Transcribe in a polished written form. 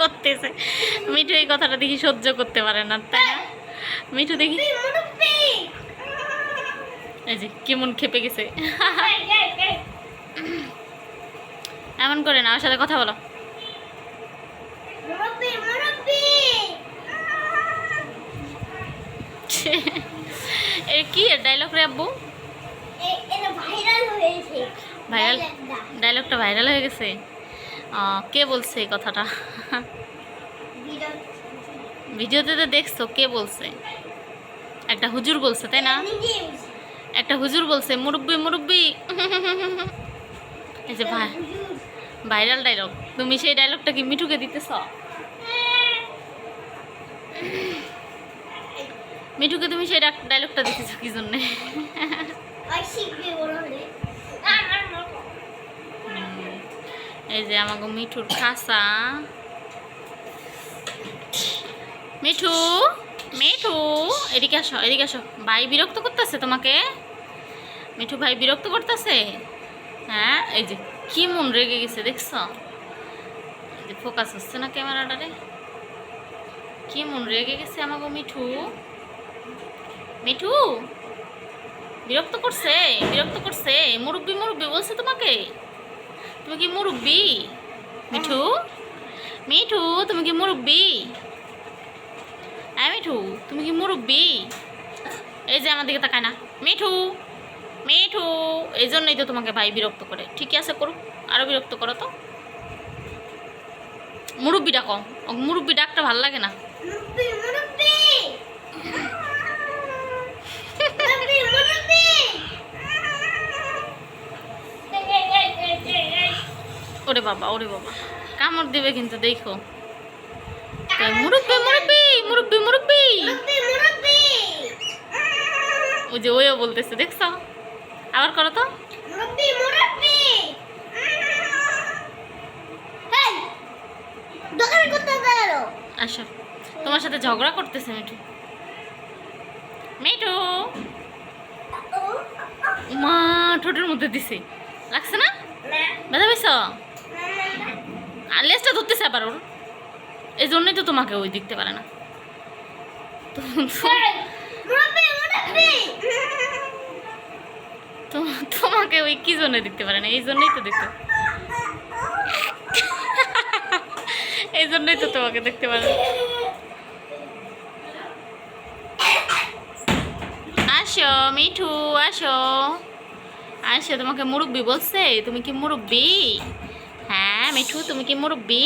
করতেছে। মিঠু এই কথাটা দেখি সহ্য করতে পারে না, তাই না? মিঠু দেখি এই যে কেমন খেপে গেছে। এমন করে না, ওর সাথে কথা বলো। এর কি ডায়লগ রে আব্বু? ভাইরাল ডায়লগটা ভাইরাল হয়ে গেছে। কে বলছে এই কথাটা? ভিডিওতে তো দেখছো, কে বলছে? একটা হুজুর বলছে, তাই না? একটা হুজুর বলছে, মুরব্বি মুরব্বি। এই যে ভাই ভাইরাল ডায়লগ, তুমি সেই ডায়লগটা কি মিঠুকে দিতেছ? মিঠুকে তুমি সেই ডায়লগটা দিতেছ কি জন্যে? এই যে আমাকে মিঠুর খাসা। মিঠু মিঠু এদিকে আসো, এদিকে আসো। ভাই বিরক্ত করতেছে তোমাকে? মিঠু ভাই বিরক্ত করতেছে? হ্যাঁ, এই যে কি মন রেগে গেছে দেখছো? এই যে ফোকাস হচ্ছে না ক্যামেরাটারে। কি মন রেগে গেছে আমাকে মিঠু। মিঠু বিরক্ত করছে, বিরক্ত করছে। মুরব্বি মুরব্বি বলছে তোমাকে? তুমি কি মুরব্বি? মিঠু মিঠু তুমি কি মুরব্বি? মিঠু তুমি কি মুরব্বি? এই যে আমার দিকে তাকায় না। মিঠু মিঠু এই জন্যই তো তোমাকে ভাই বিরক্ত করে। ঠিকই আছে, করুক, আরো বিরক্ত করো তো। মুরব্বি ডাকো, মুরব্বি ডাকটা ভাল লাগে না। ওরে বাবা, ওরে বাবা, কামড় দিবে কিন্তু, দেখো। মুরব্বি মুরব্বি মুরব্বি মুরব্বি, ওই যে ওইও বলতেছে, দেখছো? আবার করো তো। আচ্ছা, তোমার সাথে ঝগড়া করতেছে মিঠু। মিঠু মা ঠোঁটের মধ্যে দিছে, লাগছে না? ব্যথা পেয়েছ? আর লেজটা ধরতেছে আবার ওর। এই জন্যই তো তোমাকে ওই দেখতে পারে না। তোমাকে ওই কি জন্য দেখতে পারে না? এই জন্যই তো দেখতে, এই জন্যই তো তোমাকে দেখতে পারে না। আসো মিঠু, আসো আসো। তোমাকে মুরব্বি বলছে? তুমি কি মুরব্বি? হ্যাঁ মিঠু তুমি কি মুরব্বি?